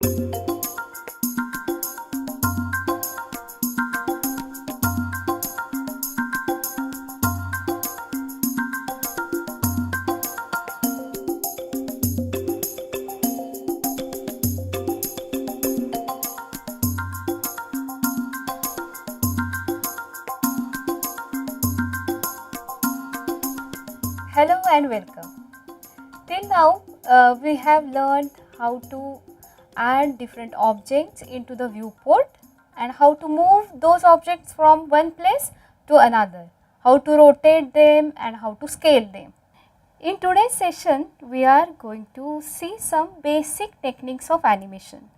Hello and welcome. Till now we have learned how to add different objects into the viewport and how to move those objects from one place to another, how to rotate them and how to scale them. In today's session we are going to see some basic techniques of animation.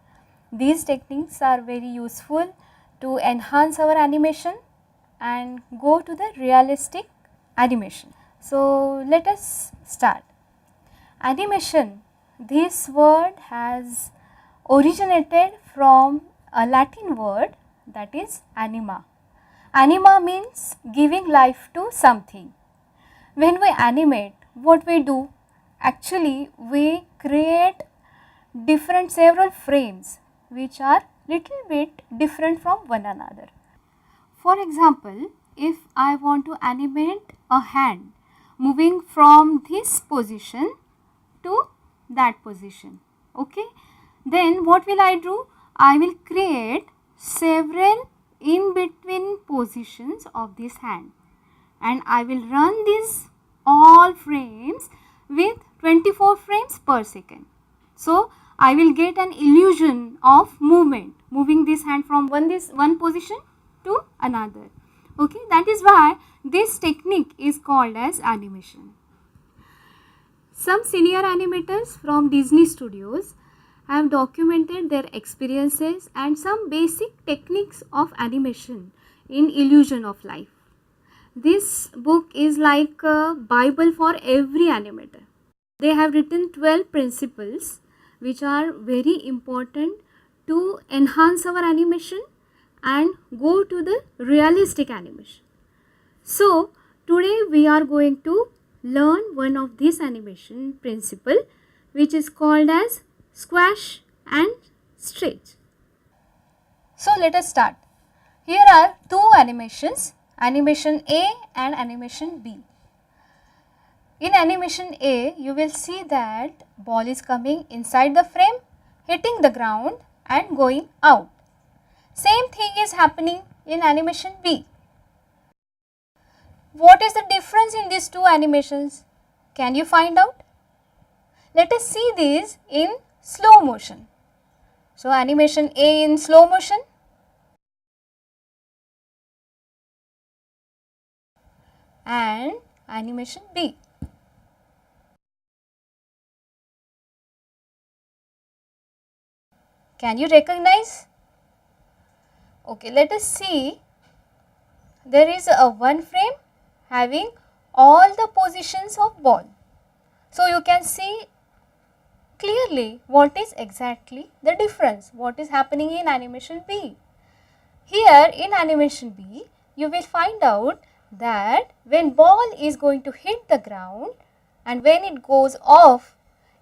These techniques are very useful to enhance our animation and go to the realistic animation. So, let us start. Animation, this word has originated from a Latin word, that is anima. Anima means giving life to something. When we animate, what we do? Actually, we create several frames which are little bit different from one another. For example, if I want to animate a hand moving from this position to that position, okay, then what will I do? I will create several in between positions of this hand and I will run these all frames with 24 frames per second. So, I will get an illusion of movement, moving this hand from one position to another. Okay, that is why this technique is called as animation. Some senior animators from Disney Studios have documented their experiences and some basic techniques of animation in Illusion of Life. This book is like a Bible for every animator. They have written 12 principles which are very important to enhance our animation and go to the realistic animation. So, today we are going to learn one of these animation principle which is called as squash and stretch. So, let us start. Here are two animations, animation A and animation B. In animation A, you will see that ball is coming inside the frame, hitting the ground and going out. Same thing is happening in animation B. What is the difference in these two animations? Can you find out? Let us see these in slow motion. So, animation A in slow motion and animation B. Can you recognize? Okay, let us see. There is a one frame having all the positions of ball. So, you can see clearly what is exactly the difference, what is happening in animation B. Here in animation B, you will find out that when ball is going to hit the ground and when it goes off,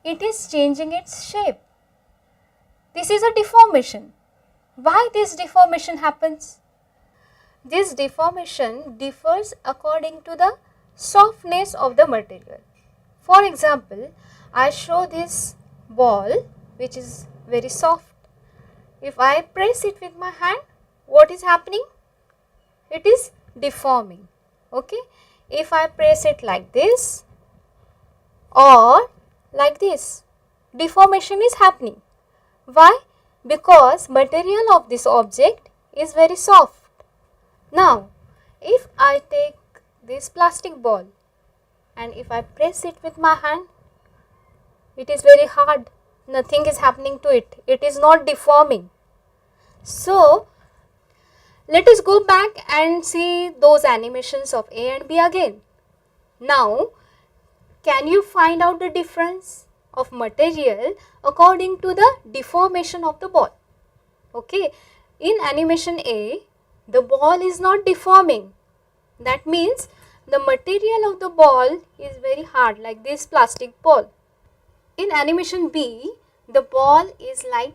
it is changing its shape. This is a deformation. Why this deformation happens? This deformation differs according to the softness of the material. For example, I show this ball which is very soft. If I press it with my hand, what is happening? It is deforming. Okay. If I press it like this or like this, deformation is happening. Why? Because material of this object is very soft. Now, if I take this plastic ball and if I press it with my hand, it is very hard, nothing is happening to it, it is not deforming. So, let us go back and see those animations of A and B again. Now, can you find out the difference of material according to the deformation of the ball? Okay, in animation A, the ball is not deforming. That means the material of the ball is very hard, like this plastic ball. In animation B, the ball is like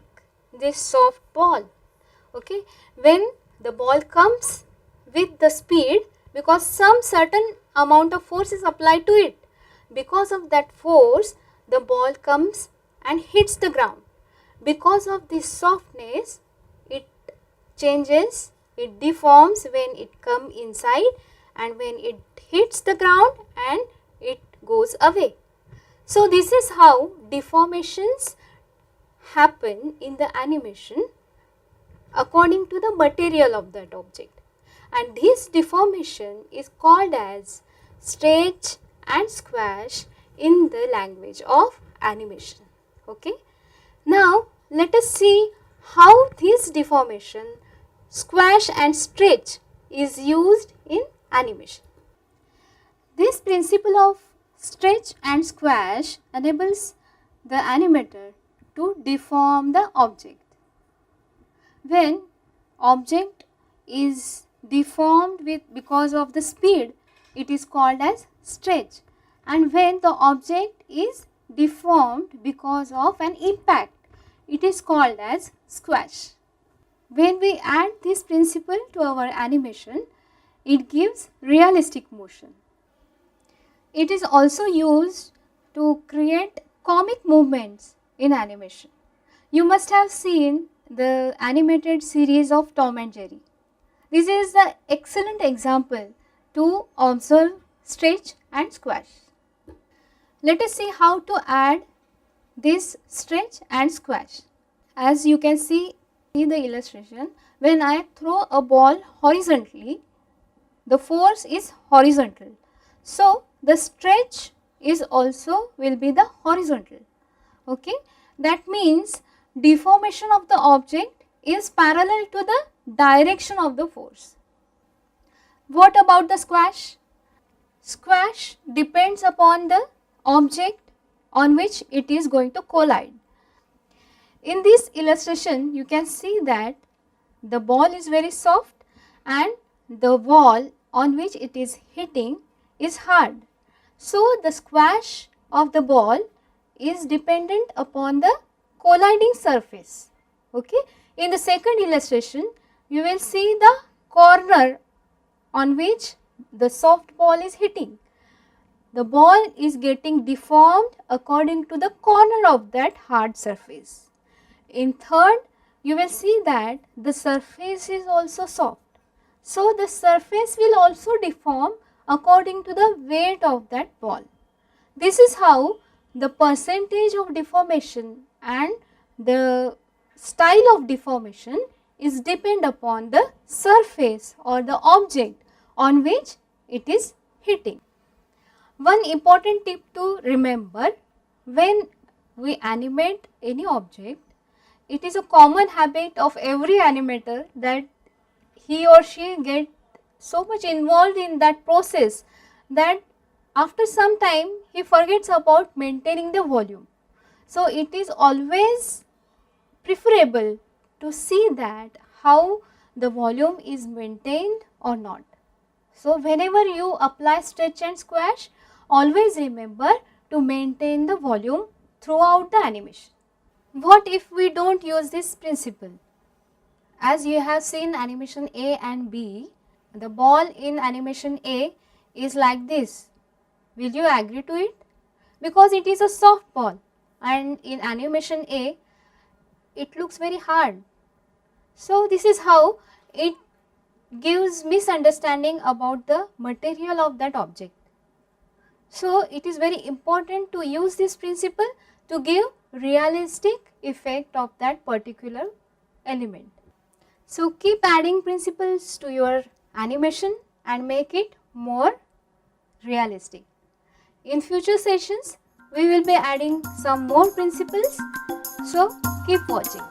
this soft ball. Okay, when the ball comes with the speed, because some certain amount of force is applied to it, because of that force the ball comes and hits the ground. Because of this softness, it changes, it deforms when it comes inside, and when it hits the ground and it goes away. So this is how deformations happen in the animation according to the material of that object, and this deformation is called as stretch and squash in the language of animation. Okay. Now let us see how this deformation, squash and stretch, is used in animation. This principle of stretch and squash enables the animator to deform the object. When object is deformed because of the speed, it is called as stretch, and when the object is deformed because of an impact, it is called as squash. When we add this principle to our animation, it gives realistic motion. It is also used to create comic movements in animation. You must have seen the animated series of Tom and Jerry. This is the excellent example to observe stretch and squash. Let us see how to add this stretch and squash. As you can see in the illustration, when I throw a ball horizontally, the force is horizontal. So the stretch is also will be the horizontal. Okay, that means deformation of the object is parallel to the direction of the force. What about the squash? Squash depends upon the object on which it is going to collide. In this illustration, you can see that the ball is very soft and the wall on which it is hitting is hard. So the squash of the ball is dependent upon the colliding surface. Okay. In the second illustration, you will see the corner on which the soft ball is hitting. The ball is getting deformed according to the corner of that hard surface. In third, you will see that the surface is also soft. So the surface will also deform according to the weight of that ball. This is how the percentage of deformation and the style of deformation is depend upon the surface or the object on which it is hitting. One important tip to remember: when we animate any object, it is a common habit of every animator that he or she get so much involved in that process that after some time he forgets about maintaining the volume. So it is always preferable to see that how the volume is maintained or not. So whenever you apply stretch and squash, always remember to maintain the volume throughout the animation. What if we don't use this principle? As you have seen animation A and B, the ball in animation A is like this. Will you agree to it? Because it is a soft ball, and in animation A, it looks very hard. So this is how it gives misunderstanding about the material of that object. So it is very important to use this principle to give realistic effect of that particular element. So keep adding principles to your animation and make it more realistic. In future sessions, we will be adding some more principles. So keep watching.